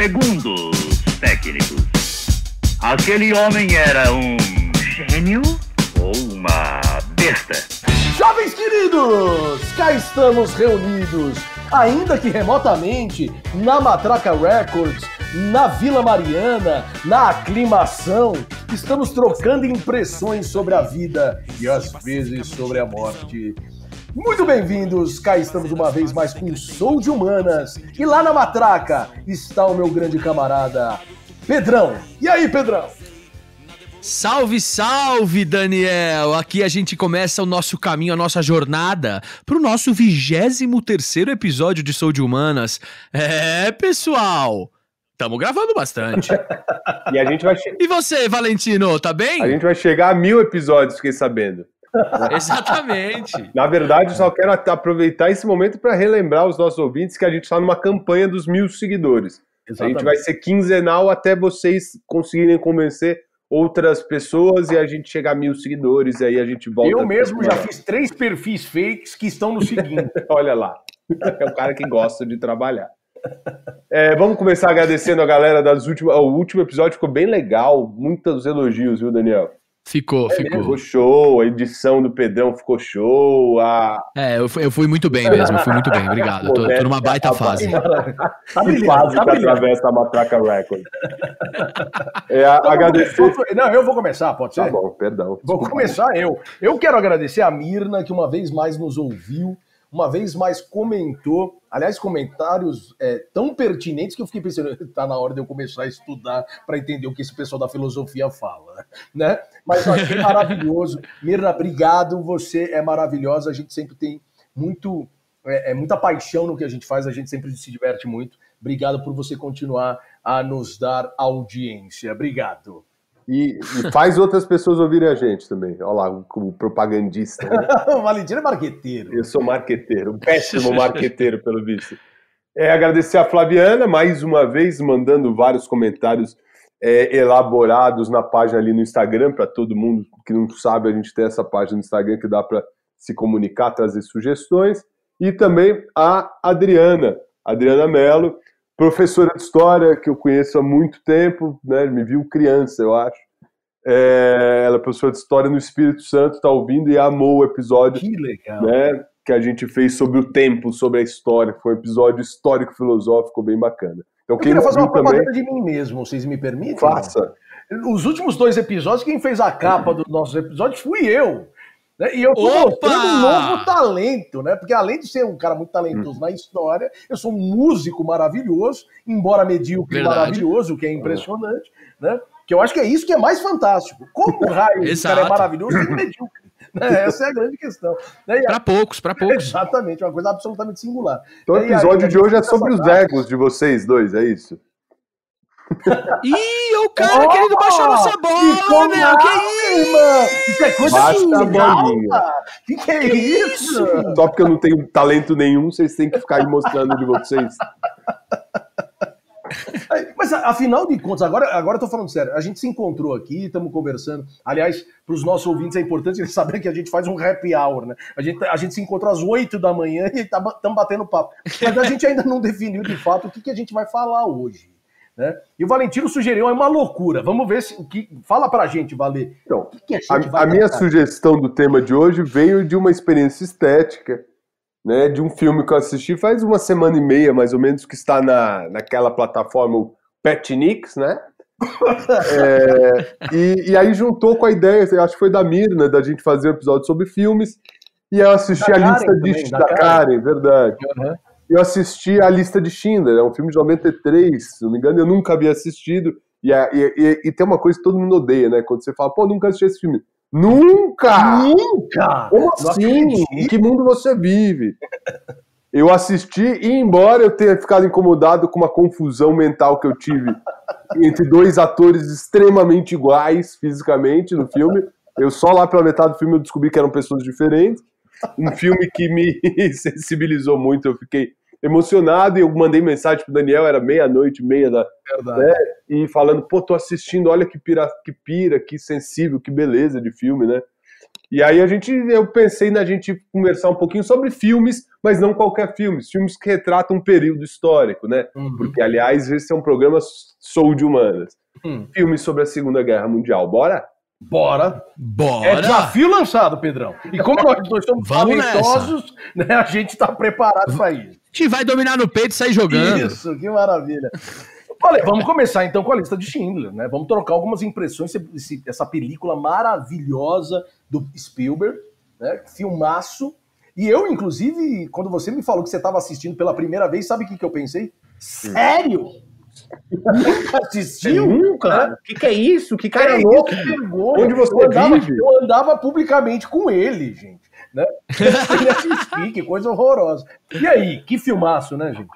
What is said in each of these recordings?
Segundo os técnicos, aquele homem era um gênio ou uma besta? Jovens queridos, cá estamos reunidos, ainda que remotamente, na Matraca Records, na Vila Mariana, na aclimação. Estamos trocando impressões sobre a vida e às vezes sobre a morte. Muito bem-vindos, cá estamos uma vez mais com Sou de Humanas. E lá na Matraca está o meu grande camarada, Pedrão. E aí, Pedrão? Salve, salve, Daniel! Aqui a gente começa o nosso caminho, a nossa jornada pro nosso 23º episódio de Sou de Humanas. É, pessoal, tamo gravando bastante. E a gente vai E você, Valentino, tá bem? A gente vai chegar a 1000 episódios, fiquei sabendo. Exatamente. Na verdade, eu só quero aproveitar esse momento para relembrar os nossos ouvintes que a gente está numa campanha dos 1000 seguidores. Exatamente. A gente vai ser quinzenal até vocês conseguirem convencer outras pessoas e a gente chegar a 1000 seguidores, e aí a gente volta. Eu mesmo já fiz 3 perfis fakes que estão no seguinte. Olha lá, é o cara que gosta de trabalhar. Vamos começar agradecendo a galera das últimas. O último episódio ficou bem legal, muitos elogios, viu, Daniel? Ficou. Ficou show, a edição do Pedrão ficou show. Eu fui muito bem mesmo, obrigado. Tô numa baita fase. Que fase que atravessa a Matraca Record. Agradecer. Não, eu vou começar, pode ser? Tá bom, perdão. Vou começar eu. Eu quero agradecer a Mirna, que uma vez mais nos ouviu, uma vez mais comentou. Aliás, comentários tão pertinentes que eu fiquei pensando, tá na hora de eu começar a estudar para entender o que esse pessoal da filosofia fala, né? Mas eu achei maravilhoso. Mirna, obrigado, você é maravilhosa, a gente sempre tem muita paixão no que a gente faz, a gente sempre se diverte muito. Obrigado por você continuar a nos dar audiência. Obrigado. E faz outras pessoas ouvirem a gente também. Olha lá, o propagandista. Né? O Valentino é marqueteiro. Eu sou marqueteiro, um péssimo marqueteiro, pelo visto. Agradecer a Flaviana, mais uma vez, mandando vários comentários elaborados na página ali no Instagram, para todo mundo que não sabe, a gente tem essa página no Instagram que dá para se comunicar, trazer sugestões. E também a Adriana Mello, professora de História, que eu conheço há muito tempo, né? Me viu criança, eu acho. Ela é professora de História no Espírito Santo, está ouvindo e amou o episódio. Que legal. Né, que a gente fez sobre o tempo, sobre a história. Foi um episódio histórico-filosófico bem bacana. Então, eu queria fazer uma propaganda de mim mesmo, vocês me permitem? Faça. Os últimos 2 episódios, quem fez a capa dos nossos episódios fui eu. Né? E eu tô mostrando um novo talento, né? Porque além de ser um cara muito talentoso na história, eu sou um músico maravilhoso, embora medíocre maravilhoso, o que é impressionante, né? Que eu acho que é isso que é mais fantástico. Como o raio o cara é maravilhoso e medíocre? Né? Essa é a grande questão. Né? Para poucos. Exatamente, uma coisa absolutamente singular. Então o episódio de hoje é sobre os egos de vocês dois, é isso? Ih, o cara querendo baixar nossa bola, meu! Que isso? Isso é coisa de que é isso? Só porque eu não tenho talento nenhum, vocês têm que ficar aí mostrando de vocês. Mas afinal de contas, agora eu tô falando sério, a gente se encontrou aqui, estamos conversando. Aliás, para os nossos ouvintes é importante eles saberem que a gente faz um happy hour, né? A gente se encontrou às 8 da manhã e estamos batendo papo. Mas a gente ainda não definiu de fato o que a gente vai falar hoje. Né? E o Valentino sugeriu uma loucura. Vamos ver fala pra gente, Valê. Então, a minha sugestão do tema de hoje veio de uma experiência estética, né, de um filme que eu assisti faz 1 semana e meia, mais ou menos, que está naquela plataforma, o Petnix, né? E aí juntou com a ideia, acho que foi da Mirna, da gente fazer um episódio sobre filmes, e eu assisti a lista da Karen, verdade. Uhum. Eu assisti a Lista de Schindler, é um filme de 93, se não me engano, eu nunca havia assistido, e tem uma coisa que todo mundo odeia, né, quando você fala, nunca assisti esse filme. Nunca! Como assim? Em que mundo você vive? Eu assisti e, embora eu tenha ficado incomodado com uma confusão mental que eu tive entre 2 atores extremamente iguais fisicamente no filme, eu só lá pela metade do filme eu descobri que eram pessoas diferentes. Um filme que me sensibilizou muito, eu fiquei emocionado e eu mandei mensagem pro Daniel, era 00:30 da... Né, e falando, tô assistindo, olha que pira, que sensível, que beleza de filme, né? E aí eu pensei na gente conversar um pouquinho sobre filmes, mas não qualquer filme, filmes que retratam um período histórico, né? Porque, aliás, esse é um programa Sou de Humanas. Filmes sobre a Segunda Guerra Mundial. Bora? Bora! Bora! É desafio lançado, Pedrão. E como nós dois somos talentosos, né, a gente tá preparado para isso. A gente vai dominar no peito e sair jogando. Isso, que maravilha. Olha, vamos começar então com a lista de Schindler, né? Vamos trocar algumas impressões sobre essa película maravilhosa do Spielberg, né? Filmaço. E eu, inclusive, quando você me falou que você estava assistindo pela primeira vez, sabe o que eu pensei? Sério? Nunca assistiu? Nunca? O que é isso? Que cara é louco? Isso, vergonha. Onde você vive? Eu andava publicamente com ele, gente. Né? Ele assistir, que coisa horrorosa. E aí, que filmaço, né, gente?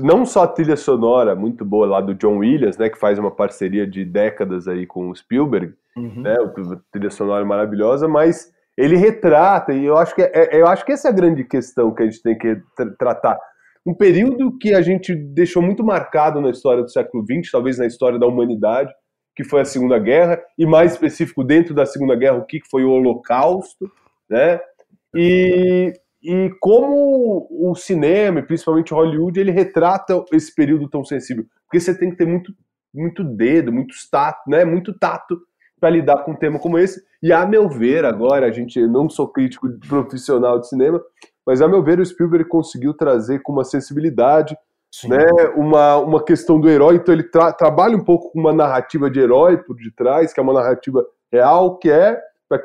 Não só a trilha sonora muito boa lá do John Williams, né, que faz uma parceria de décadas aí com o Spielberg, né, a trilha sonora é maravilhosa, mas ele retrata, e eu acho que essa é a grande questão que a gente tem que tratar. Um período que a gente deixou muito marcado na história do século XX, talvez na história da humanidade, que foi a Segunda Guerra, e mais específico dentro da Segunda Guerra, o que foi o Holocausto, né? E como o cinema, e principalmente Hollywood, ele retrata esse período tão sensível. Porque você tem que ter muito dedo, muito tato para lidar com um tema como esse. E a meu ver, agora, eu não sou crítico profissional de cinema, mas a meu ver o Spielberg conseguiu trazer com uma sensibilidade, né, uma questão do herói. Então ele trabalha um pouco com uma narrativa de herói por detrás, que é uma narrativa real, que é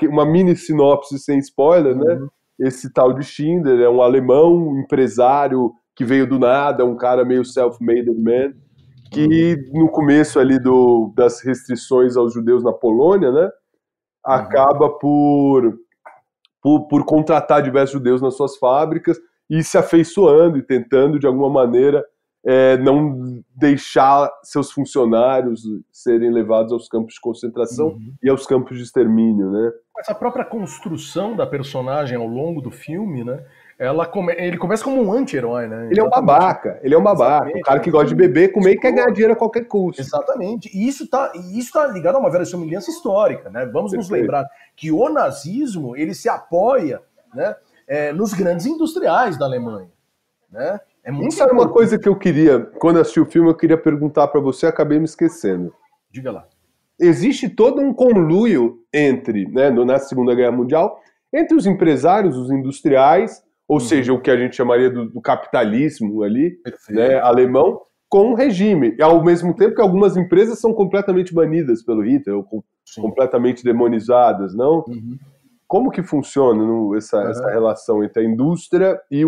uma mini sinopse sem spoiler, né? Esse tal de Schindler é um alemão, um empresário que veio do nada, um cara meio self-made man, que no começo ali das restrições aos judeus na Polônia, né, acaba por contratar diversos judeus nas suas fábricas e se afeiçoando e tentando, de alguma maneira, não deixar seus funcionários serem levados aos campos de concentração e aos campos de extermínio, né? Essa própria construção da personagem ao longo do filme, né? Ele começa como um anti-herói, né? Ele é um babaca, um cara que gosta de beber, comer e quer ganhar dinheiro a qualquer custo. Exatamente. E isso tá ligado a uma verossimilhança histórica, né? Vamos nos lembrar que o nazismo, ele se apoia, né, nos grandes industriais da Alemanha, né? Isso era uma coisa que eu queria, quando eu assisti o filme, eu queria perguntar para você, acabei me esquecendo. Diga lá. Existe todo um conluio entre, né, na Segunda Guerra Mundial, entre os empresários, os industriais, ou seja, o que a gente chamaria do capitalismo ali, né, alemão, com o regime. E ao mesmo tempo que algumas empresas são completamente banidas pelo Hitler, ou completamente demonizadas, não? Como que funciona essa relação entre a indústria e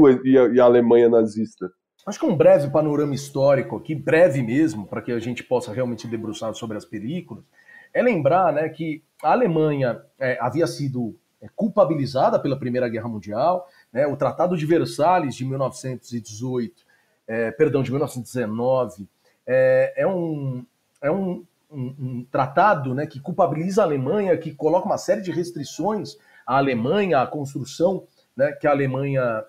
a Alemanha nazista? Acho que um breve panorama histórico aqui, breve mesmo, para que a gente possa realmente debruçar sobre as películas, é lembrar, né, que a Alemanha havia sido culpabilizada pela Primeira Guerra Mundial, né, o Tratado de Versalhes de 1919, é um tratado, né, que culpabiliza a Alemanha, que coloca uma série de restrições à Alemanha, à construção, né, que a Alemanha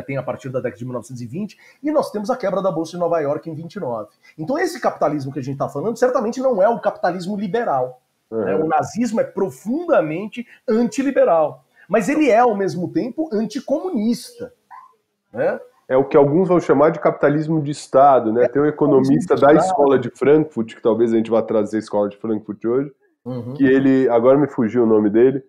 tem a partir da década de 1920, e nós temos a quebra da Bolsa de Nova York em 29. Então esse capitalismo que a gente está falando certamente não é o capitalismo liberal. Né? O nazismo é profundamente antiliberal, mas ele é ao mesmo tempo anticomunista. Né? É o que alguns vão chamar de capitalismo de Estado. Né? Tem um economista da Escola de Frankfurt, que talvez a gente vá trazer a Escola de Frankfurt hoje, que ele, agora me fugiu o nome dele,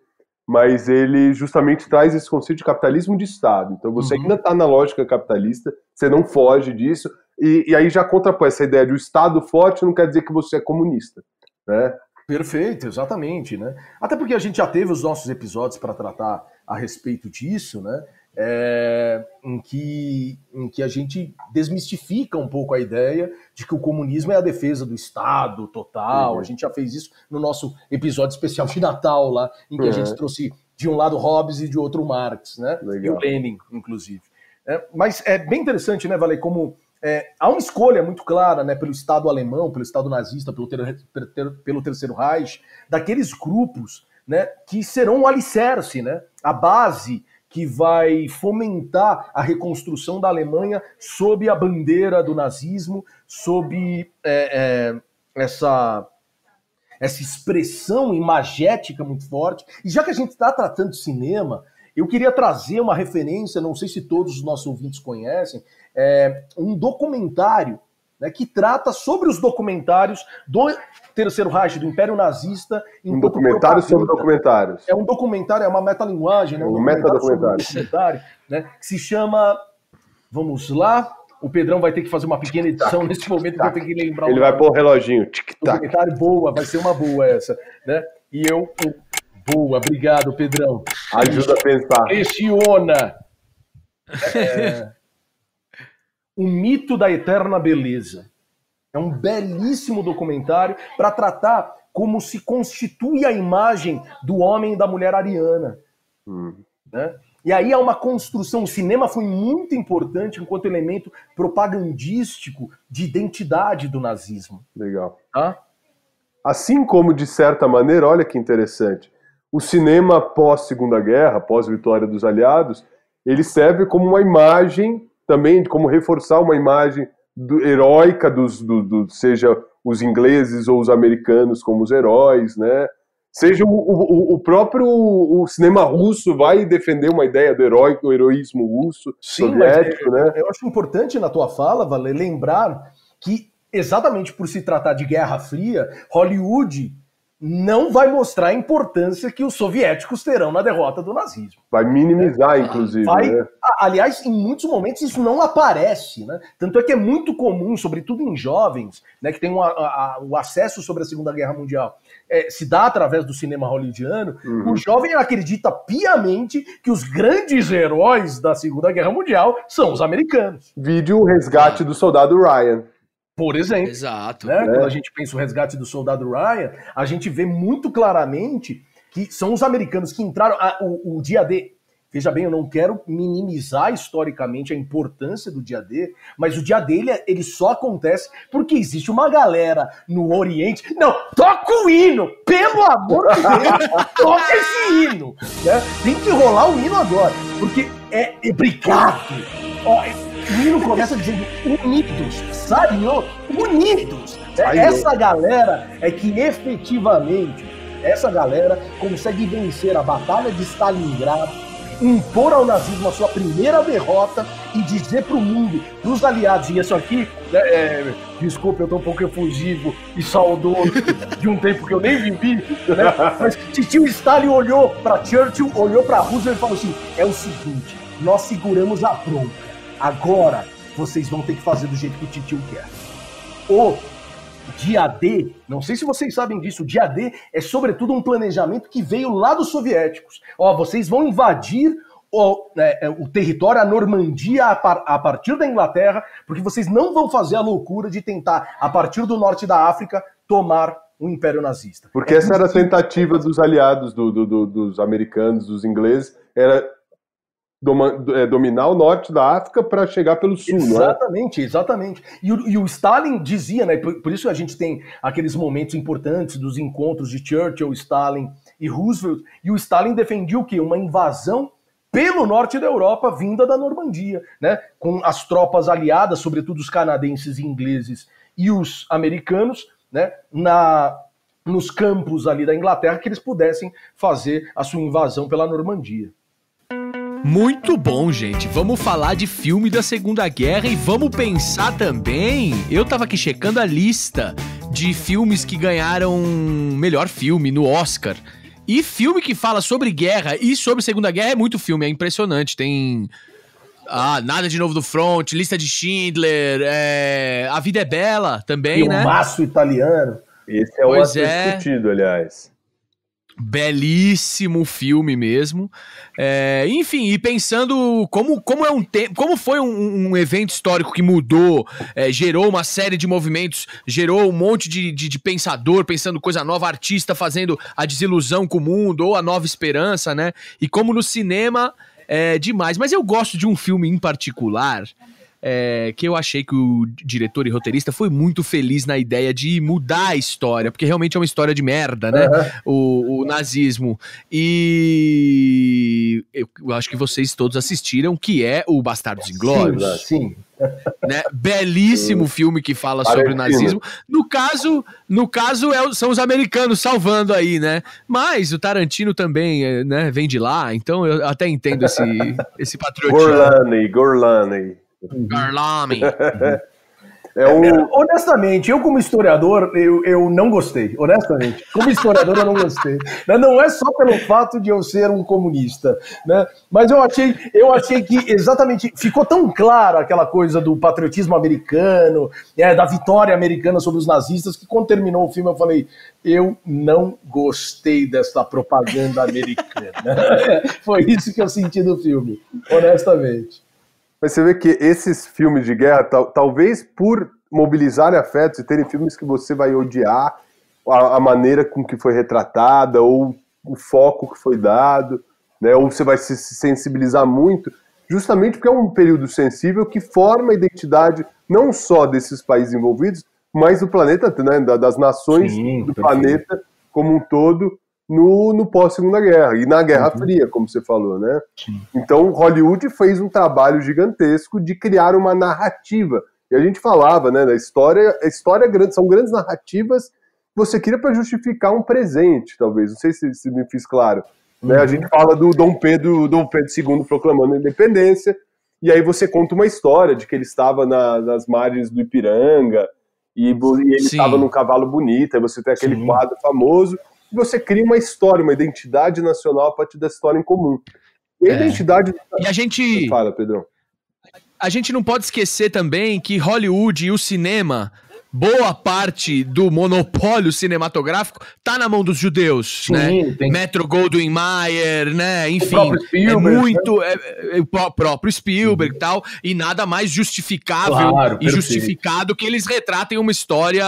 mas ele justamente traz esse conceito de capitalismo de Estado. Então você ainda está na lógica capitalista, você não foge disso, e aí já contrapõe essa ideia de o Estado forte não quer dizer que você é comunista, né? Perfeito, exatamente, né? Até porque a gente já teve os nossos episódios para tratar a respeito disso, né? Em que a gente desmistifica um pouco a ideia de que o comunismo é a defesa do Estado total. A gente já fez isso no nosso episódio especial de Natal lá, em que a gente trouxe de um lado Hobbes e de outro Marx, né? E o Lenin, inclusive. Mas é bem interessante, né, Valei, como há uma escolha muito clara, né, pelo Estado alemão, pelo Estado nazista, pelo Terceiro Reich, daqueles grupos, né, que serão o alicerce, né, a base que vai fomentar a reconstrução da Alemanha sob a bandeira do nazismo, sob essa essa expressão imagética muito forte. E já que a gente está tratando de cinema, eu queria trazer uma referência, não sei se todos os nossos ouvintes conhecem, um documentário, né, que trata sobre os documentários do Terceiro Reich, do Império Nazista. Um documentário sobre documentários. É um documentário, é uma metalinguagem, né, um metadocumentário, né, que se chama... Vamos lá... O Pedrão vai ter que fazer uma pequena edição nesse momento, que eu tenho que lembrar. Ele vai pôr o reloginho. Tic-tac. Documentário boa, vai ser uma boa essa, né? E eu... Boa, obrigado, Pedrão. Ajuda a pensar. Pressiona. O Mito da Eterna Beleza. É um belíssimo documentário para tratar como se constitui a imagem do homem e da mulher ariana. Né? E aí há uma construção. O cinema foi muito importante enquanto elemento propagandístico de identidade do nazismo. Legal. Tá? Assim como, de certa maneira, olha que interessante, o cinema pós-Segunda Guerra, pós-vitória dos aliados, ele serve como uma imagem também, como reforçar uma imagem heróica, seja os ingleses ou os americanos como os heróis, né? Seja o próprio cinema russo vai defender uma ideia do heroísmo russo, sim, soviético, né? Eu acho importante na tua fala, Valer, lembrar que exatamente por se tratar de Guerra Fria, Hollywood não vai mostrar a importância que os soviéticos terão na derrota do nazismo. Vai minimizar, inclusive. Né? Aliás, em muitos momentos isso não aparece, né? Tanto é que é muito comum, sobretudo em jovens, né, que tem o acesso sobre a Segunda Guerra Mundial, se dá através do cinema hollywoodiano. O jovem acredita piamente que os grandes heróis da Segunda Guerra Mundial são os americanos. Vídeo o resgate do soldado Ryan. Por exemplo. Exato. Né? Quando a gente pensa o resgate do soldado Ryan, a gente vê muito claramente que são os americanos que entraram. O dia D. Veja bem, eu não quero minimizar historicamente a importância do dia D, mas o dia D ele só acontece porque existe uma galera no Oriente. Não, toca o hino! Pelo amor de Deus, toca esse hino! Né? Tem que rolar o hino agora, porque obrigado! O hino começa dizendo unidos, sabe? Unidos. Essa galera é que efetivamente, essa galera consegue vencer a Batalha de Stalingrado, impor ao nazismo a sua primeira derrota e dizer para o mundo, para os aliados, e isso aqui, desculpa, eu tô um pouco efusivo e saudoso de um tempo que eu nem vivi, né? Mas tio Stalin olhou para Churchill, olhou para Roosevelt e falou assim, é o seguinte, nós seguramos a bronca. Agora, vocês vão ter que fazer do jeito que o titio quer. O dia D, não sei se vocês sabem disso, o dia D é sobretudo um planejamento que veio lá dos soviéticos. Vocês vão invadir o território, a Normandia, a partir da Inglaterra, porque vocês não vão fazer a loucura de tentar, a partir do norte da África, tomar o Império Nazista. Porque essa era a tentativa dos aliados, dos americanos, dos ingleses, era dominar o norte da África para chegar pelo sul, exatamente, não é? Exatamente. E o Stalin dizia, né? Por isso a gente tem aqueles momentos importantes dos encontros de Churchill, Stalin e Roosevelt. E o Stalin defendia o quê? Uma invasão pelo norte da Europa, vinda da Normandia, né? Com as tropas aliadas, sobretudo os canadenses e ingleses e os americanos, né? Nos campos ali da Inglaterra, que eles pudessem fazer a sua invasão pela Normandia. Muito bom, gente. Vamos falar de filme da Segunda Guerra e vamos pensar também... Eu tava aqui checando a lista de filmes que ganharam melhor filme no Oscar. E filme que fala sobre guerra e sobre Segunda Guerra é muito filme, é impressionante. Tem... Nada de Novo do Front, Lista de Schindler, A Vida é Bela também, né? Filmaço italiano. Esse é o discutido, aliás. Belíssimo filme mesmo. Enfim, e pensando como foi um evento histórico que mudou, gerou uma série de movimentos, gerou um monte de pensador pensando coisa nova, artista fazendo a desilusão com o mundo ou a nova esperança, né? E como no cinema é demais. Mas eu gosto de um filme em particular que eu achei que o diretor e roteirista foi muito feliz na ideia de mudar a história, porque realmente é uma história de merda, né? O nazismo. E eu acho que vocês todos assistiram, que é o Bastardos Inglórios. Sim. Né? Belíssimo filme que fala sobre o nazismo. No caso são os americanos salvando aí, né? Mas o Tarantino também, né, vem de lá, então eu até entendo esse patriotismo. Gorlami. Honestamente, eu como historiador, eu não gostei. Honestamente, como historiador eu não gostei. Não é só pelo fato de eu ser um comunista, né? Mas eu achei que exatamente ficou tão clara aquela coisa do patriotismo americano, da vitória americana sobre os nazistas, que quando terminou o filme eu falei, eu não gostei dessa propaganda americana. Foi isso que eu senti do filme, honestamente. Mas você vê que esses filmes de guerra, talvez por mobilizarem afetos e terem filmes que você vai odiar, a maneira com que foi retratada, ou o foco que foi dado, né, ou você vai se sensibilizar muito, justamente porque é um período sensível que forma a identidade não só desses países envolvidos, mas do planeta, né, das nações do planeta como um todo, no pós-Segunda Guerra, e na Guerra Fria, como você falou, né? Sim. Então, Hollywood fez um trabalho gigantesco de criar uma narrativa, e a gente falava, né, da história, a história são grandes narrativas que você cria para justificar um presente, talvez, não sei se me fiz claro, né? A gente fala do Dom Pedro II proclamando a independência, e aí você conta uma história de que ele estava nas margens do Ipiranga, e ele estava num cavalo bonito, aí você tem aquele quadro famoso, você cria uma história, uma identidade nacional a partir dessa história em comum. E a identidade... E a gente... Fala, Pedrão. A gente não pode esquecer também que Hollywood e o cinema, boa parte do monopólio cinematográfico tá na mão dos judeus, né? Metro-Goldwyn-Mayer, né? Enfim, é muito... o próprio Spielberg e tal, e nada mais justificável e justificado que eles retratem uma história,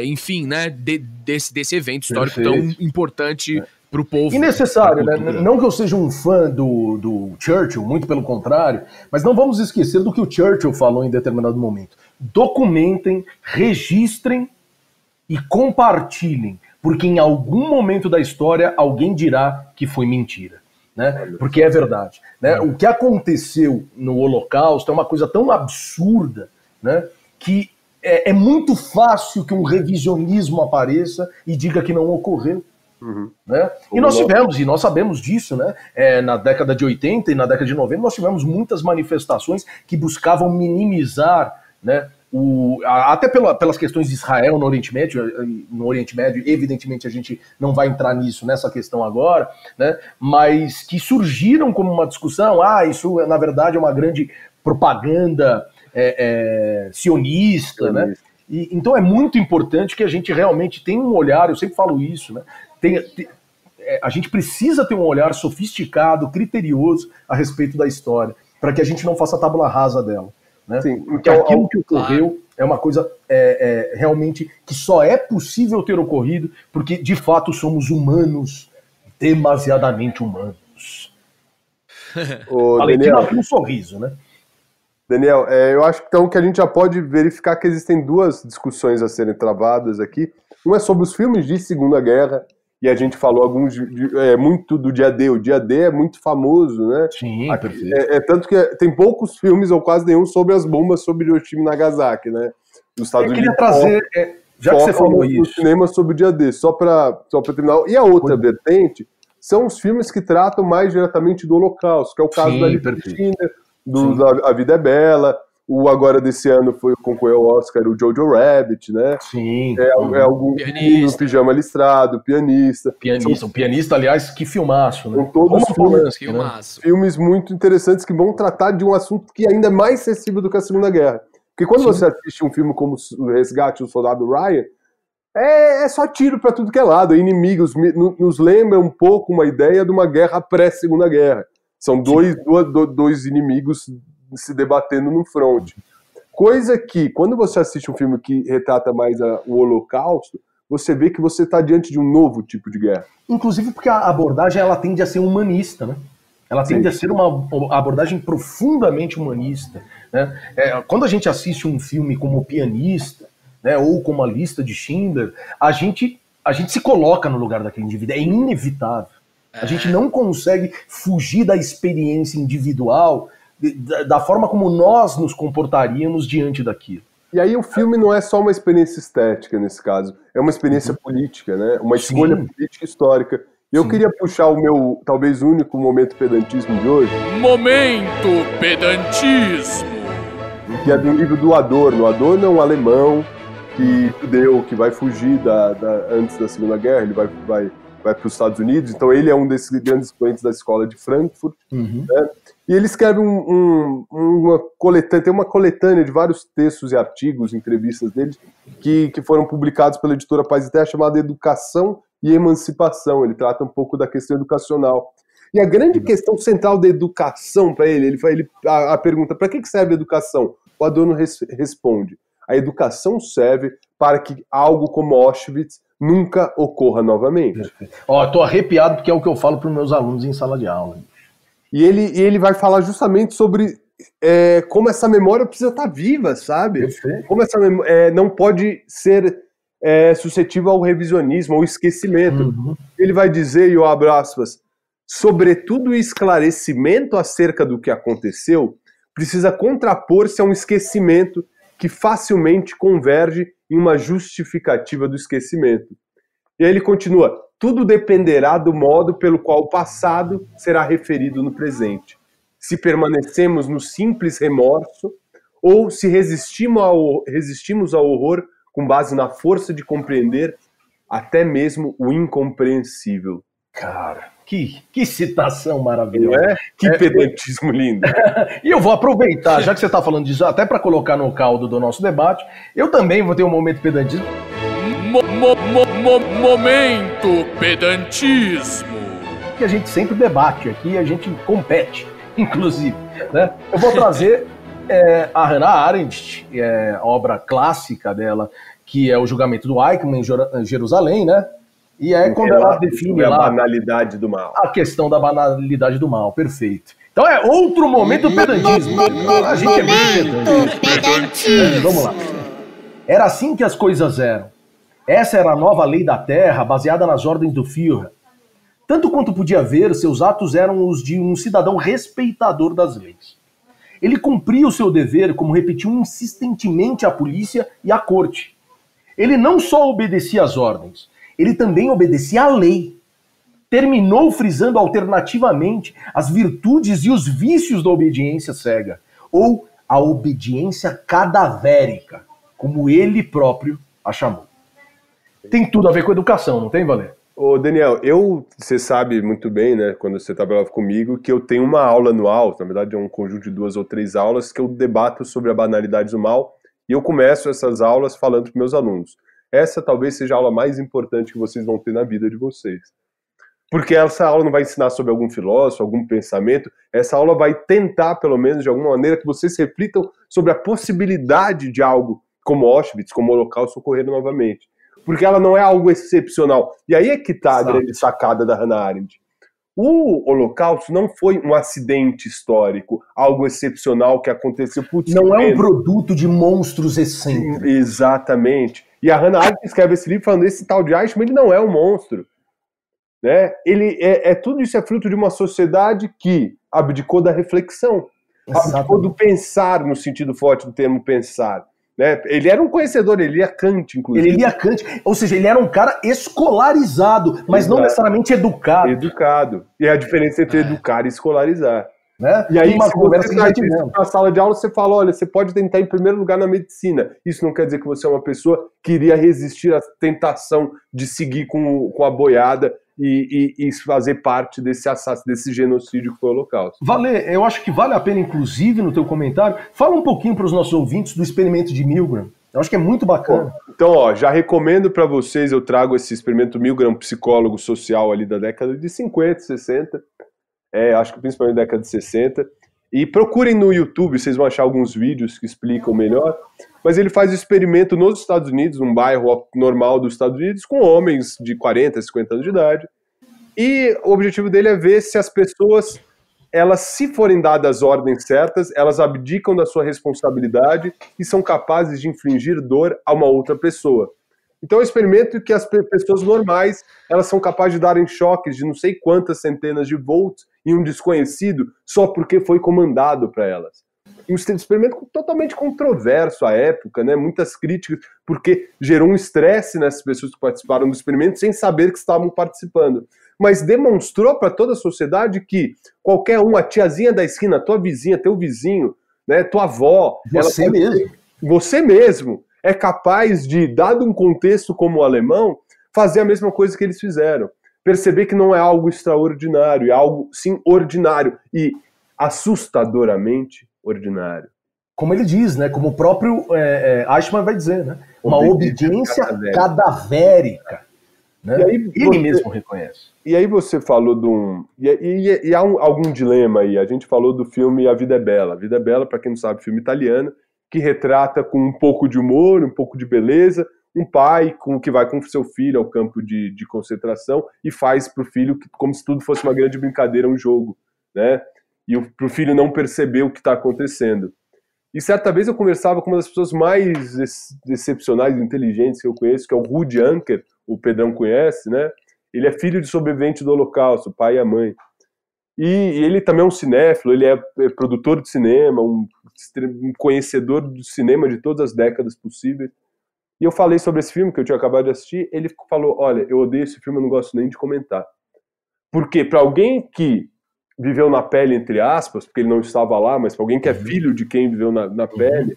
enfim, né? Desse evento histórico tão importante pro povo. E necessário, né? Não que eu seja um fã do Churchill, muito pelo contrário, mas não vamos esquecer do que o Churchill falou em determinado momento. Documentem, registrem e compartilhem, porque em algum momento da história alguém dirá que foi mentira, né? Porque é verdade, né? O que aconteceu no Holocausto é uma coisa tão absurda, né, que é muito fácil que um revisionismo apareça e diga que não ocorreu. Né? E nós tivemos, e nós sabemos disso, né? Na década de 80 e na década de 90 nós tivemos muitas manifestações que buscavam minimizar, né, até pelas questões de Israel no Oriente Médio, evidentemente a gente não vai entrar nessa questão agora, né, mas que surgiram como uma discussão, isso na verdade é uma grande propaganda sionista, né? Então é muito importante que a gente realmente tenha um olhar, eu sempre falo isso, né? A gente precisa ter um olhar sofisticado, criterioso a respeito da história, para que a gente não faça tábula rasa dela. Né? Sim, porque aquilo que ocorreu é uma coisa realmente que só é possível ter ocorrido porque, de fato, somos humanos, demasiadamente humanos. Falei que não um sorriso, né? Daniel, eu acho então que a gente já pode verificar que existem duas discussões a serem travadas aqui. Uma é sobre os filmes de Segunda Guerra, e a gente falou muito do Dia D. O Dia D é muito famoso, né? Sim, perfeito. Tanto que tem poucos filmes, ou quase nenhum, sobre as bombas sobre Hiroshima e Nagasaki, né? Nos Estados Unidos. Eu queria trazer, já que você falou isso, no cinema sobre o Dia D, só para terminar. E a outra vertente são os filmes que tratam mais diretamente do Holocausto, que é o caso da Lista de Schindler, A Vida é Bela. O agora desse ano foi concorreu ao Oscar, o Jojo Rabbit, né? Sim. Algum menino, Pijama Listrado, Pianista. Um pianista, aliás, que filmaço, né? São todos filmes muito interessantes que vão tratar de um assunto que é ainda mais sensível do que a Segunda Guerra. Porque quando você assiste um filme como O Resgate do Soldado Ryan, é só tiro para tudo que é lado. Inimigos nos lembra um pouco uma ideia de uma guerra pré-Segunda Guerra. São dois inimigos se debatendo no front. Coisa que, quando você assiste um filme que retrata mais o Holocausto, você vê que você está diante de um novo tipo de guerra. Inclusive porque a abordagem ela tende a ser humanista, né? Ela tende a ser uma abordagem profundamente humanista, né? Quando a gente assiste um filme como O Pianista, né, ou como A Lista de Schindler, a gente se coloca no lugar daquele indivíduo, é inevitável. A gente não consegue fugir da experiência individual da forma como nós nos comportaríamos diante daquilo. E aí o filme não é só uma experiência estética nesse caso, é uma experiência política, né? Uma escolha política histórica. Eu queria puxar o meu, talvez, único momento pedantismo de hoje. Momento pedantismo. Que é do livro do Adorno. O Adorno é um alemão judeu que vai fugir antes da Segunda Guerra, ele vai para os Estados Unidos, então ele é um desses grandes expoentes da escola de Frankfurt, né? E ele escreve uma coletânea, tem uma coletânea de vários textos e artigos, entrevistas dele, que foram publicados pela editora Paz e Terra, chamada Educação e Emancipação. Ele trata um pouco da questão educacional. E a grande questão central da educação para ele a pergunta, para que serve a educação? O Adorno responde, a educação serve para que algo como Auschwitz nunca ocorra novamente. Ó, tô arrepiado porque é o que eu falo para os meus alunos em sala de aula. E ele vai falar justamente sobre como essa memória precisa estar viva, sabe? Perfeito. Como essa não pode ser suscetível ao revisionismo, ao esquecimento. Ele vai dizer, e eu abro aspas, sobretudo o esclarecimento acerca do que aconteceu precisa contrapor-se a um esquecimento que facilmente converge em uma justificativa do esquecimento. E aí ele continua, tudo dependerá do modo pelo qual o passado será referido no presente. Se permanecemos no simples remorso ou se resistimos ao horror com base na força de compreender até mesmo o incompreensível. Cara, que citação maravilhosa. Não é? Que pedantismo lindo. E eu vou aproveitar, já que você está falando disso, até para colocar no caldo do nosso debate, eu também vou ter um momento pedantismo. Momento pedantismo. Que a gente sempre debate aqui, a gente compete, inclusive. Né? Eu vou trazer a Hannah Arendt, a obra clássica dela, que é o julgamento do Eichmann em Jerusalém, né? E quando ela define lá a banalidade do mal. A questão da banalidade do mal, perfeito. Então é outro momento pedantismo. A gente momento pedantismo. Vamos lá. Era assim que as coisas eram. Essa era a nova lei da terra, baseada nas ordens do Führer. Tanto quanto podia ver, seus atos eram os de um cidadão respeitador das leis. Ele cumpria o seu dever, como repetiu insistentemente à polícia e à corte. Ele não só obedecia às ordens, ele também obedecia à lei. Terminou frisando alternativamente as virtudes e os vícios da obediência cega, ou a obediência cadavérica, como ele próprio a chamou. Tem tudo a ver com educação, não tem, Valer? Ô, Daniel, você sabe muito bem, né, quando você trabalhava comigo, que eu tenho uma aula anual, na verdade é um conjunto de 2 ou 3 aulas, que eu debato sobre a banalidade do mal, e eu começo essas aulas falando para meus alunos. Essa talvez seja a aula mais importante que vocês vão ter na vida de vocês. Porque essa aula não vai ensinar sobre algum filósofo, algum pensamento, essa aula vai tentar, pelo menos de alguma maneira, que vocês reflitam sobre a possibilidade de algo como Auschwitz, como o Holocausto ocorrer novamente. Porque ela não é algo excepcional. E aí é que está a grande sacada da Hannah Arendt. O Holocausto não foi um acidente histórico, algo excepcional que aconteceu. Não é um produto de monstros excêntricos. Exatamente. E a Hannah Arendt escreve esse livro falando esse tal de Eichmann, ele não é um monstro. Né? Ele tudo isso é fruto de uma sociedade que abdicou da reflexão, abdicou do pensar, no sentido forte do termo pensar. Né? Ele era um conhecedor, ele lia Kant, inclusive. Ele lia Kant, ou seja, ele era um cara escolarizado, mas não necessariamente educado. Educado. E a diferença entre educar e escolarizar. Né? E aí, uma se conversa você sai na sala de aula, você fala, olha, você pode tentar em primeiro lugar na medicina. Isso não quer dizer que você é uma pessoa que iria resistir à tentação de seguir com a boiada e fazer parte desse genocídio que foi o Holocausto. Eu acho que vale a pena, inclusive, no teu comentário, fala um pouquinho para os nossos ouvintes do experimento de Milgram. Eu acho que é muito bacana. Então, já recomendo para vocês, eu trago esse experimento Milgram, psicólogo social ali da década de 50, 60, acho que principalmente da década de 60, e procurem no YouTube, vocês vão achar alguns vídeos que explicam melhor, mas ele faz o experimento nos Estados Unidos, num bairro normal dos Estados Unidos, com homens de 40, 50 anos de idade, e o objetivo dele é ver se as pessoas, elas, se forem dadas ordens certas, elas abdicam da sua responsabilidade e são capazes de infligir dor a uma outra pessoa. Então é um experimento que as pessoas normais, elas são capazes de darem choques de não sei quantas centenas de volts em um desconhecido só porque foi comandado para elas. Um experimento totalmente controverso à época, né? Muitas críticas, porque gerou um estresse nessas pessoas que participaram do experimento sem saber que estavam participando. Mas demonstrou para toda a sociedade que qualquer um, a tiazinha da esquina, tua vizinha, teu vizinho, né, tua avó, você mesmo é capaz de, dado um contexto como o alemão, fazer a mesma coisa que eles fizeram. Perceber que não é algo extraordinário, é algo, sim, ordinário e assustadoramente ordinário. Como ele diz, né? Como o próprio Eichmann vai dizer, né? Uma obediência cadavérica. Né? E aí ele mesmo reconhece. E aí você falou de um... E há algum dilema aí. A gente falou do filme A Vida é Bela. A Vida é Bela, para quem não sabe, filme italiano, que retrata com um pouco de humor, um pouco de beleza, um pai que vai com seu filho ao campo de concentração e faz para o filho como se tudo fosse uma grande brincadeira, um jogo, né? E para o filho não perceber o que está acontecendo. E certa vez eu conversava com uma das pessoas mais excepcionais e inteligentes que eu conheço, que é o Rudi Anker, o Pedrão conhece, né? Ele é filho de sobrevivente do Holocausto, o pai e a mãe. E ele também é um cinéfilo, ele é produtor de cinema, um conhecedor do cinema de todas as décadas possíveis. E eu falei sobre esse filme que eu tinha acabado de assistir, ele falou, olha, eu odeio esse filme, eu não gosto nem de comentar. Porque para alguém que viveu na pele, entre aspas, porque ele não estava lá, mas para alguém que é filho de quem viveu na pele,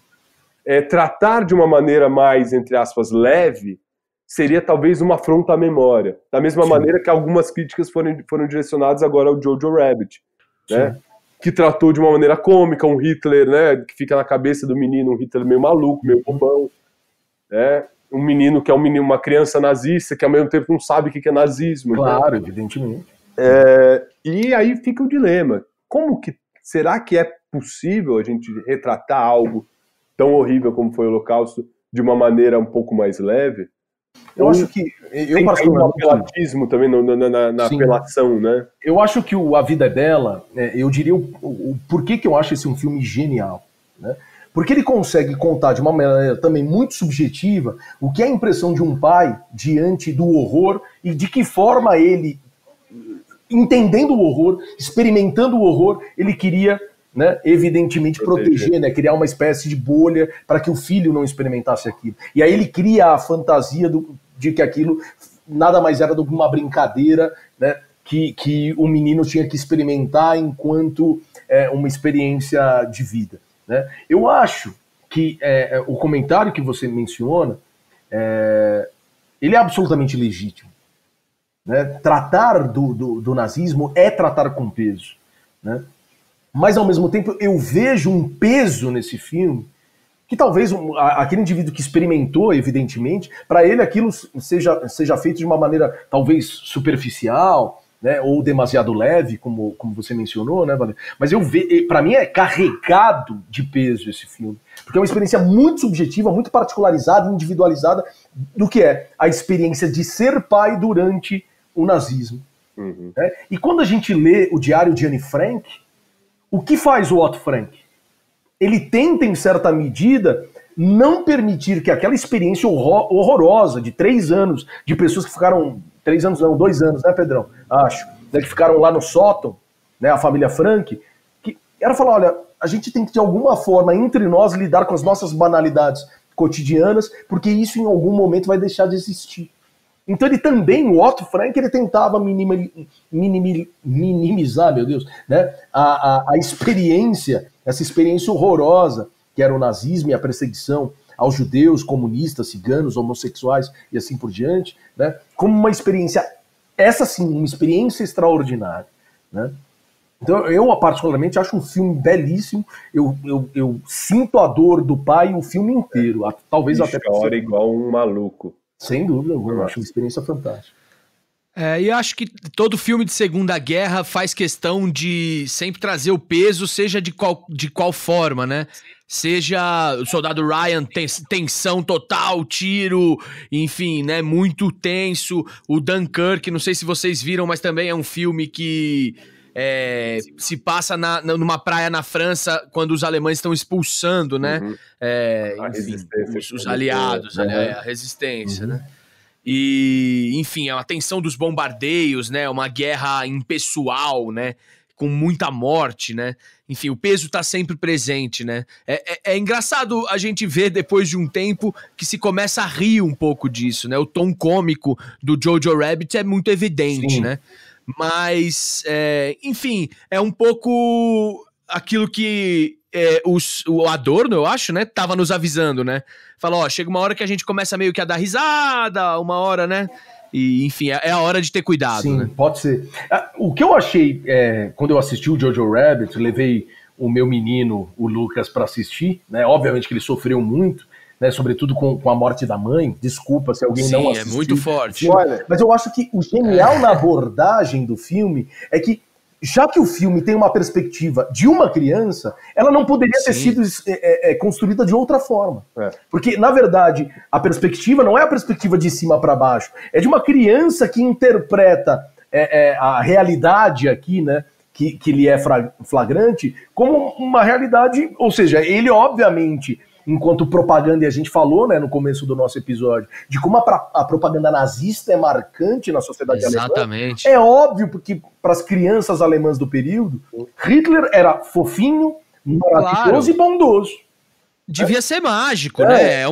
tratar de uma maneira mais, entre aspas, leve, seria talvez uma afronta à memória. Da mesma maneira que algumas críticas foram direcionadas agora ao Jojo Rabbit, né? Que tratou de uma maneira cômica um Hitler, né, que fica na cabeça do menino, um Hitler meio maluco, meio bobão, né? Um menino que é uma criança nazista, que ao mesmo tempo não sabe o que é nazismo. Claro, né? Evidentemente. E aí fica o dilema. Será que é possível a gente retratar algo tão horrível como foi o Holocausto de uma maneira um pouco mais leve? Eu acho que... Tem um apelatismo também na apelação, né? Eu acho que A Vida é Bela, eu diria por que eu acho esse um filme genial, né? Porque ele consegue contar de uma maneira também muito subjetiva o que é a impressão de um pai diante do horror e de que forma ele, entendendo o horror, experimentando o horror, ele queria, né, evidentemente proteger, né, criar uma espécie de bolha para que o filho não experimentasse aquilo. E aí ele cria a fantasia de que aquilo nada mais era do que uma brincadeira, né, que o menino tinha que experimentar enquanto uma experiência de vida. Né? Eu acho que o comentário que você menciona, ele é absolutamente legítimo. Né? Tratar do nazismo é tratar com peso. Né? Mas, ao mesmo tempo, eu vejo um peso nesse filme que talvez aquele indivíduo que experimentou, evidentemente, para ele aquilo seja feito de uma maneira talvez superficial, né, ou demasiado leve, como você mencionou, né, Valério? Mas para mim é carregado de peso esse filme, porque é uma experiência muito subjetiva, muito particularizada, individualizada do que é a experiência de ser pai durante o nazismo. Uhum. Né? E quando a gente lê o Diário de Anne Frank, o que faz o Otto Frank? Ele tenta, em certa medida, não permitir que aquela experiência horrorosa de 3 anos, de pessoas que ficaram... 3 anos não, 2 anos, né, Pedrão? Acho. Né, que ficaram lá no sótão, né, a família Frank, que era falar, olha, a gente tem que, de alguma forma, entre nós, lidar com as nossas banalidades cotidianas, porque isso, em algum momento, vai deixar de existir. Então ele também, o Otto Frank, ele tentava minimizar, meu Deus, né, a experiência, essa experiência horrorosa, que era o nazismo e a perseguição aos judeus, comunistas, ciganos, homossexuais e assim por diante, né, como uma experiência, essa sim, uma experiência extraordinária. Né? Então eu, particularmente, acho um filme belíssimo, eu sinto a dor do pai o filme inteiro, talvez até... Chora igual um maluco. Sem dúvida alguma, acho uma experiência fantástica. E acho que todo filme de Segunda Guerra faz questão de sempre trazer o peso, seja de qual forma, né? Seja o Soldado Ryan, tensão total, tiro, enfim, né? Muito tenso. O Dunkirk, não sei se vocês viram, mas também é um filme que se passa numa praia na França quando os alemães estão expulsando, né? Uhum. Enfim, os aliados, a resistência, né? E, enfim, é uma tensão dos bombardeios, né? Uma guerra impessoal, né? com muita morte, né? Enfim, o peso tá sempre presente, né? É engraçado a gente ver depois de um tempo que se começa a rir um pouco disso, né? O tom cômico do Jojo Rabbit é muito evidente, Sim. né? Mas, enfim, é um pouco aquilo que o Adorno, eu acho, né, tava nos avisando, né? Falou, ó, chega uma hora que a gente começa meio que a dar risada, uma hora, né? E, enfim, é a hora de ter cuidado, Sim, né? pode ser. O que eu achei, quando eu assisti o Jojo Rabbit, levei o meu menino, o Lucas, para assistir, né? Obviamente que ele sofreu muito, né? Sobretudo com a morte da mãe. Desculpa se alguém não assistiu. É muito forte. Mas eu acho que o genial na abordagem do filme é que, já que o filme tem uma perspectiva de uma criança, ela não poderia ter sido construída de outra forma. Porque, na verdade, a perspectiva não é a perspectiva de cima para baixo, é de uma criança que interpreta a realidade aqui, né, que lhe é flagrante, como uma realidade, ou seja, ele obviamente... Enquanto propaganda, e a gente falou, né, no começo do nosso episódio, de como a propaganda nazista é marcante na sociedade alemã. Exatamente. É óbvio, porque para as crianças alemãs do período, Hitler era fofinho, maravilhoso e bondoso. Devia ser mágico, né? É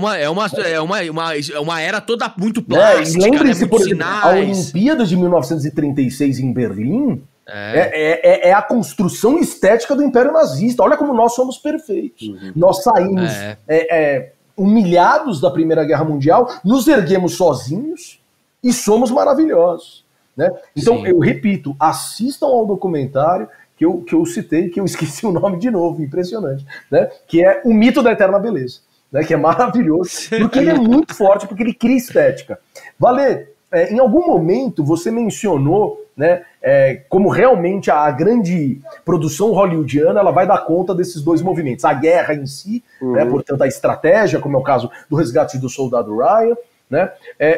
uma era toda muito plástica, e lembrem-se, né? por exemplo, a Olimpíada de 1936 em Berlim é a construção estética do Império Nazista. Olha como nós somos perfeitos. Nós saímos humilhados da Primeira Guerra Mundial, nos erguemos sozinhos e somos maravilhosos. Né? Então, eu repito, assistam ao documentário que eu citei, que eu esqueci o nome de novo, impressionante, né? Que é O Mito da Eterna Beleza, né? Que é maravilhoso, porque ele é muito forte, porque ele cria estética. Valer, em algum momento você mencionou, né, como realmente a grande produção hollywoodiana ela vai dar conta desses dois movimentos, a guerra em si, né, portanto a estratégia, como é o caso do Resgate do Soldado Ryan, né,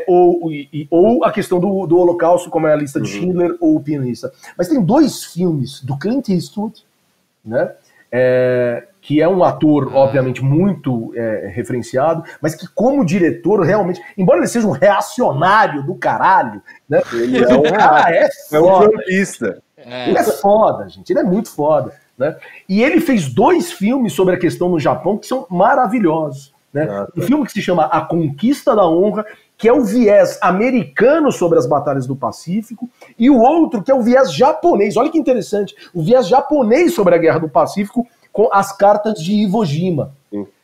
ou a questão do Holocausto, como é a Lista de Schindler ou o Pianista. Mas tem dois filmes do Clint Eastwood, né, que é um ator, obviamente, muito referenciado, mas que como diretor, realmente, embora ele seja um reacionário do caralho, né, ele é um trumpista. Ele é foda, gente, ele é muito foda, né, e ele fez dois filmes sobre a questão no Japão que são maravilhosos, né, um filme que se chama A Conquista da Honra, que é o viés americano sobre as batalhas do Pacífico, e o outro que é o viés japonês, olha que interessante, o viés japonês sobre a Guerra do Pacífico, com As Cartas de Iwo Jima.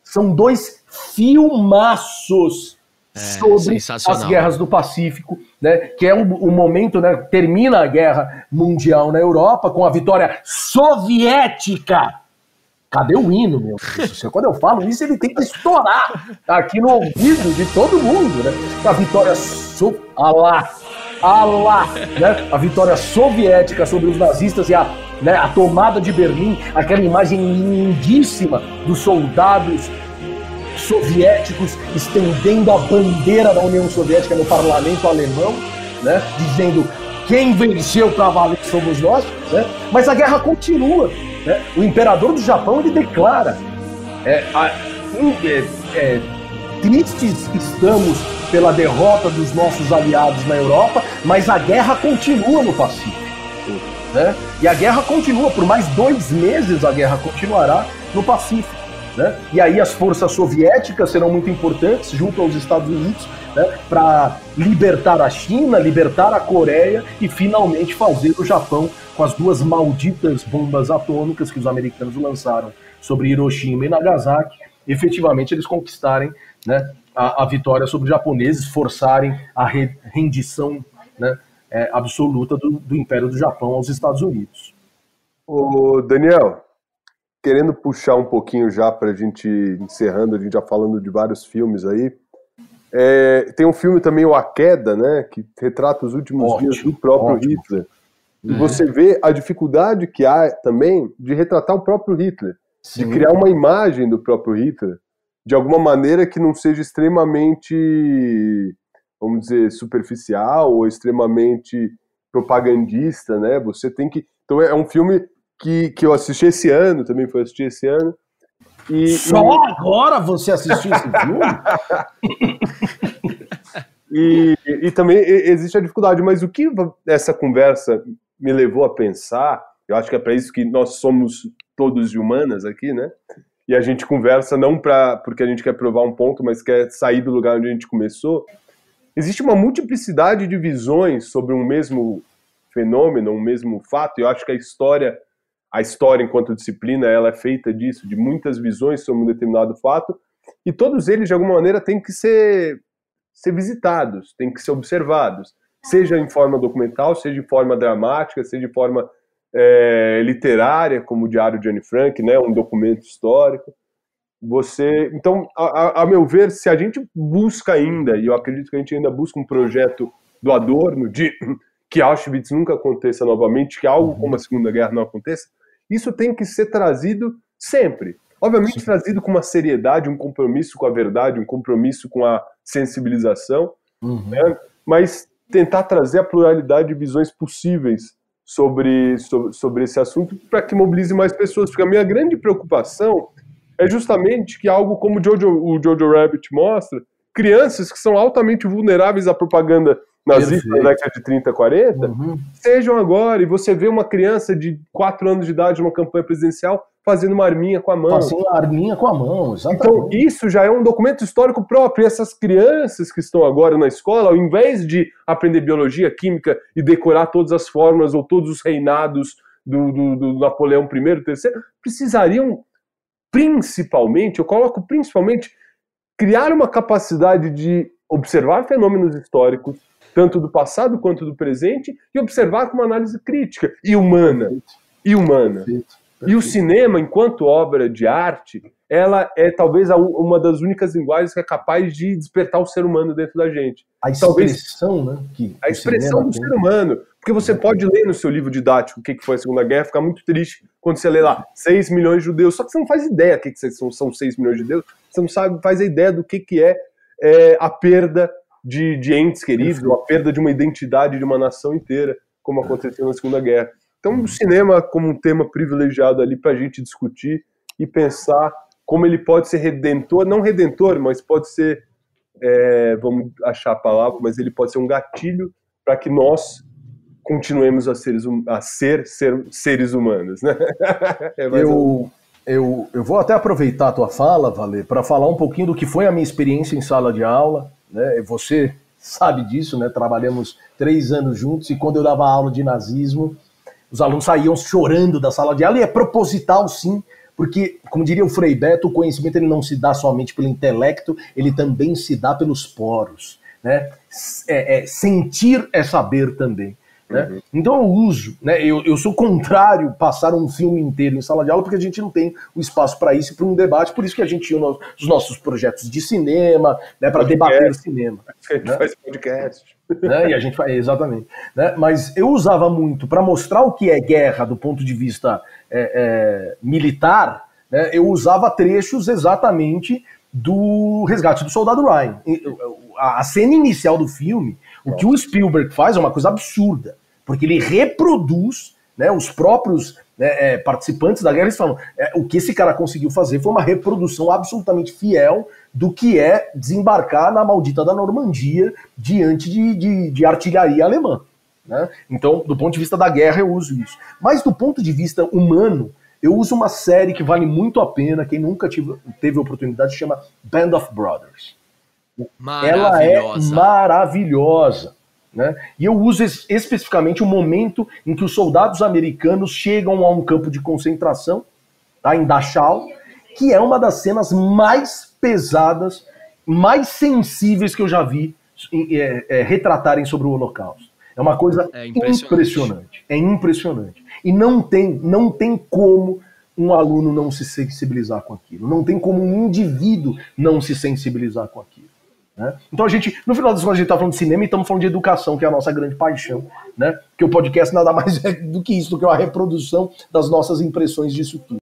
São dois filmaços sobre as guerras do Pacífico, né, que é o momento, né, termina a Guerra Mundial na Europa com a vitória soviética. Cadê o hino, meu Deus? Quando eu falo isso, ele tem que estourar aqui no ouvido de todo mundo, né? A vitória né? A vitória soviética sobre os nazistas e a tomada de Berlim, aquela imagem lindíssima dos soldados soviéticos estendendo a bandeira da União Soviética no parlamento alemão, né? Dizendo quem venceu para valer somos nós, né? Mas a guerra continua, né? O imperador do Japão ele declara tristes estamos pela derrota dos nossos aliados na Europa, mas a guerra continua no Pacífico, né? E a guerra continua, por mais 2 meses a guerra continuará no Pacífico, né? E aí as forças soviéticas serão muito importantes, junto aos Estados Unidos, né, para libertar a China, libertar a Coreia e finalmente fazer o Japão, com as 2 malditas bombas atômicas que os americanos lançaram sobre Hiroshima e Nagasaki, efetivamente eles conquistarem, né, a vitória sobre os japoneses, forçarem a rendição, né, absoluta do Império do Japão aos Estados Unidos. Ô, Daniel, querendo puxar um pouquinho já para a gente encerrando, a gente já falando de vários filmes aí, tem um filme também, O A Queda, né, que retrata os últimos dias do próprio Hitler. E você vê a dificuldade que há também de retratar o próprio Hitler, de criar uma imagem do próprio Hitler, de alguma maneira que não seja extremamente, vamos dizer, superficial ou extremamente propagandista, né? Você tem que... Então é um filme que eu assisti esse ano, também foi assistir esse ano. Agora você assistiu esse filme? E também existe a dificuldade, mas o que essa conversa me levou a pensar Eu acho que é para isso que nós somos todos de humanas aqui, né? E a gente conversa não porque a gente quer provar um ponto, mas quer sair do lugar onde a gente começou. Existe uma multiplicidade de visões sobre um mesmo fenômeno, um mesmo fato, e eu acho que a história enquanto disciplina, ela é feita disso, de muitas visões sobre um determinado fato, e todos eles, de alguma maneira, têm que ser visitados, têm que ser observados, seja em forma documental, seja em forma dramática, seja em forma literária, como o Diário de Anne Frank, né, um documento histórico. Então, a meu ver, se a gente busca ainda, e eu acredito que a gente ainda busca um projeto do Adorno, de que Auschwitz nunca aconteça novamente, que algo como a Segunda Guerra não aconteça, isso tem que ser trazido sempre. Obviamente trazido com uma seriedade, um compromisso com a verdade, um compromisso com a sensibilização, né? Mas tentar trazer a pluralidade de visões possíveis sobre esse assunto para que mobilize mais pessoas, porque a minha grande preocupação é justamente que algo como o Jojo Rabbit mostra, crianças que são altamente vulneráveis à propaganda nazista da década de 30, 40, sejam agora, e você vê uma criança de 4 anos de idade numa campanha presidencial fazendo uma arminha com a mão. Fazendo uma arminha com a mão, exatamente. Então, isso já é um documento histórico próprio, e essas crianças que estão agora na escola, ao invés de aprender biologia, química e decorar todas as fórmulas ou todos os reinados do Napoleão I, III, precisariam principalmente, eu coloco principalmente, criar uma capacidade de observar fenômenos históricos, tanto do passado quanto do presente, e observar com uma análise crítica e humana. Perfeito. E o cinema, enquanto obra de arte, ela é talvez uma das únicas linguagens que é capaz de despertar o ser humano dentro da gente. A expressão, né? A expressão do ser humano. Porque você pode ler no seu livro didático o que foi a Segunda Guerra, ficar muito triste quando você lê lá 6 milhões de judeus, só que você não faz ideia que são 6 milhões de judeus, você não faz a ideia do que é a perda de entes queridos, a perda de uma identidade de uma nação inteira, como aconteceu na Segunda Guerra. Então, o cinema como um tema privilegiado ali para a gente discutir e pensar como ele pode ser redentor, não redentor, mas pode ser, vamos achar a palavra, mas ele pode ser um gatilho para que nós continuemos a ser seres humanos, né? Eu vou até aproveitar a tua fala, Valê, para falar um pouquinho do que foi a minha experiência em sala de aula, né? Você sabe disso, né? Trabalhamos 3 anos juntos, e quando eu dava aula de nazismo, os alunos saíam chorando da sala de aula, e é proposital, sim, porque, como diria o Frei Beto, o conhecimento ele não se dá somente pelo intelecto, ele também se dá pelos poros, né? Sentir é saber também. Né? Então eu uso, né? Eu sou contrário a passar um filme inteiro em sala de aula, porque a gente não tem o espaço para isso, para um debate, por isso que a gente tinha os nossos projetos de cinema, né, para debater cinema. A gente faz podcast. Né? E a gente faz, exatamente. Né? Mas eu usava muito para mostrar o que é guerra do ponto de vista militar, né? Eu usava trechos exatamente do Resgate do Soldado Ryan. A cena inicial do filme, o que o Spielberg faz é uma coisa absurda, porque ele reproduz, né, os próprios participantes da guerra, eles falam, o que esse cara conseguiu fazer foi uma reprodução absolutamente fiel do que é desembarcar na maldita da Normandia diante de artilharia alemã. Né? Então, do ponto de vista da guerra, eu uso isso. Mas do ponto de vista humano, eu uso uma série que vale muito a pena, quem nunca teve a oportunidade, se chama Band of Brothers. Ela é maravilhosa. Né? E eu uso especificamente o momento em que os soldados americanos chegam a um campo de concentração, tá, em Dachau, que é uma das cenas mais pesadas, mais sensíveis que eu já vi retratarem sobre o Holocausto. É uma coisa impressionante. É impressionante. E não tem como um aluno não se sensibilizar com aquilo. Não tem como um indivíduo não se sensibilizar com aquilo. Né? Então a gente, no final das contas, a gente tá falando de cinema e estamos falando de educação, que é a nossa grande paixão, né? Porque o podcast nada mais é do que isso, do que uma reprodução das nossas impressões disso tudo.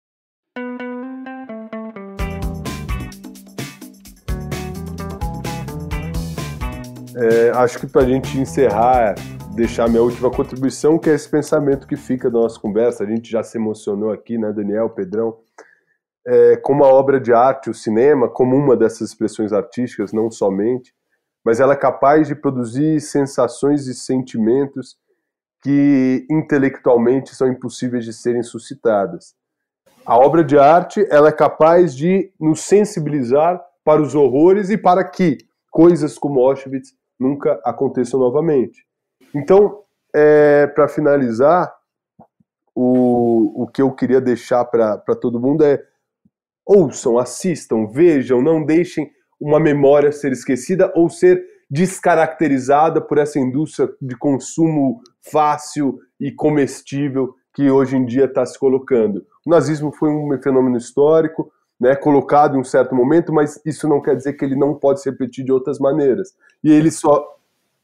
Acho que para a gente encerrar, deixar minha última contribuição, que é esse pensamento que fica da nossa conversa. A gente já se emocionou aqui, né, Daniel, Pedrão, como a obra de arte, o cinema, como uma dessas expressões artísticas, não somente, mas ela é capaz de produzir sensações e sentimentos que intelectualmente são impossíveis de serem suscitadas. A obra de arte, ela é capaz de nos sensibilizar para os horrores e para que coisas como Auschwitz nunca aconteçam novamente. Então, para finalizar, o que eu queria deixar para todo mundo é: ouçam, assistam, vejam, não deixem uma memória ser esquecida ou ser descaracterizada por essa indústria de consumo fácil e comestível que hoje em dia está se colocando. O nazismo foi um fenômeno histórico, né, colocado em um certo momento, mas isso não quer dizer que ele não pode se repetir de outras maneiras. E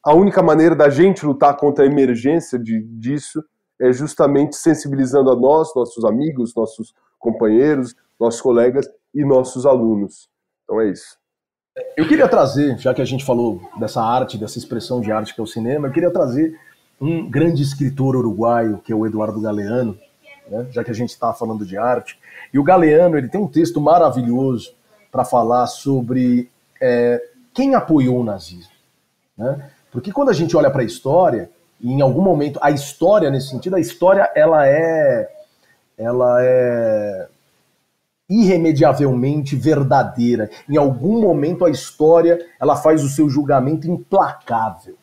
a única maneira da gente lutar contra a emergência disso é justamente sensibilizando a nós, nossos amigos, nossos companheiros, nossos colegas e nossos alunos. Então é isso. Eu queria trazer, já que a gente falou dessa arte, dessa expressão de arte que é o cinema, eu queria trazer um grande escritor uruguaio, que é o Eduardo Galeano, né, já que a gente está falando de arte. E o Galeano, ele tem um texto maravilhoso para falar sobre quem apoiou o nazismo, né? Porque quando a gente olha para a história, e em algum momento, a história, nesse sentido, a história ela é irremediavelmente verdadeira. Em algum momento a história ela faz o seu julgamento implacável,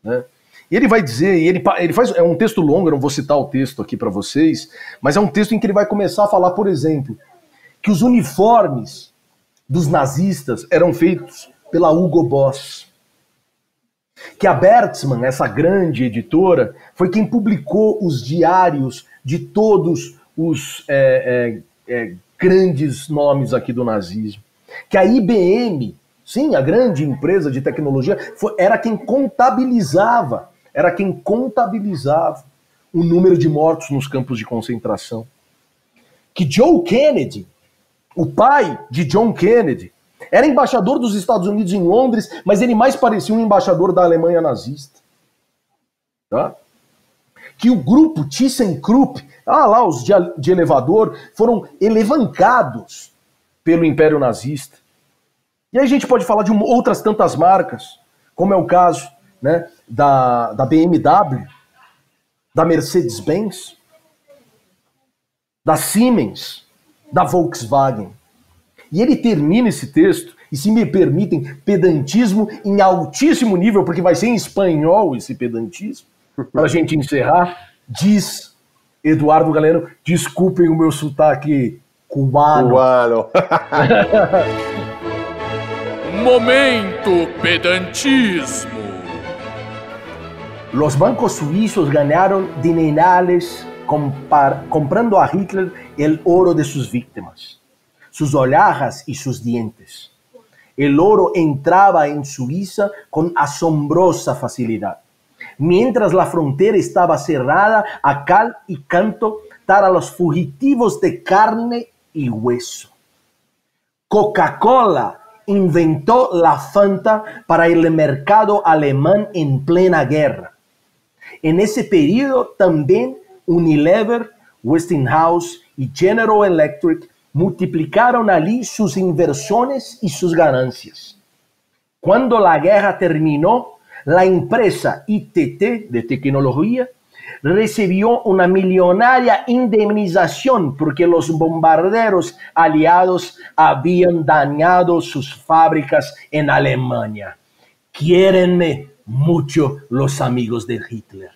né? E ele vai dizer, e ele faz, é um texto longo, eu não vou citar o texto aqui para vocês, mas é um texto em que ele vai começar a falar, por exemplo, que os uniformes dos nazistas eram feitos pela Hugo Boss, que a Bertelsmann, essa grande editora, foi quem publicou os diários de todos os grandes nomes aqui do nazismo, que a IBM, sim, a grande empresa de tecnologia, era quem contabilizava o número de mortos nos campos de concentração. Que Joe Kennedy, o pai de John Kennedy, era embaixador dos Estados Unidos em Londres, mas ele mais parecia um embaixador da Alemanha nazista. Tá? Que o grupo ThyssenKrupp, lá os de elevador, foram elevancados pelo Império Nazista. E aí a gente pode falar de outras tantas marcas, como é o caso, né, da BMW, da Mercedes-Benz, da Siemens, da Volkswagen. E ele termina esse texto, e se me permitem, pedantismo em altíssimo nível, porque vai ser em espanhol esse pedantismo, para a gente encerrar, diz Eduardo Galeano, desculpem o meu sotaque cubano. Momento pedantismo. Los bancos suizos ganaron dinerales comprando a Hitler el oro de sus víctimas, sus olhajas y sus dientes. El oro entraba en Suiza con asombrosa facilidad, mientras la frontera estaba cerrada a cal y canto para los fugitivos de carne y hueso. Coca-Cola inventó la Fanta para el mercado alemán en plena guerra. En ese periodo también Unilever, Westinghouse y General Electric multiplicaron allí sus inversiones y sus ganancias. Cuando la guerra terminó, la empresa ITT de tecnología recibió una millonaria indemnización porque los bombarderos aliados habían dañado sus fábricas en Alemania. Quiérenme mucho los amigos de Hitler.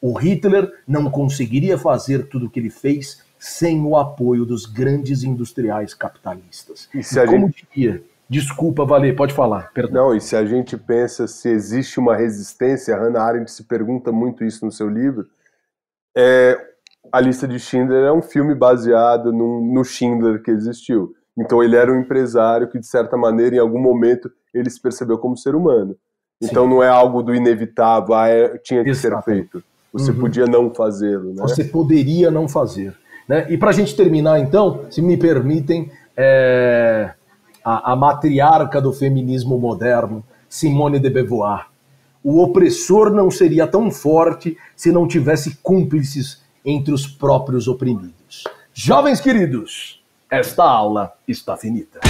O Hitler não conseguiria fazer tudo o que ele fez sem o apoio dos grandes industriais capitalistas. Diria? Desculpa, Valê, pode falar, perdão. Não, e se a gente pensa se existe uma resistência, a Hannah Arendt se pergunta muito isso no seu livro, A Lista de Schindler é um filme baseado no Schindler que existiu. Então ele era um empresário que, de certa maneira, em algum momento, ele se percebeu como ser humano. Então Sim. Não é algo do inevitável, tinha que ser feito. Você podia não fazê-lo, né? Você poderia não fazer. Né? E para a gente terminar, então, se me permitem, a matriarca do feminismo moderno, Simone de Beauvoir. O opressor não seria tão forte se não tivesse cúmplices entre os próprios oprimidos. Jovens queridos, esta aula está finita.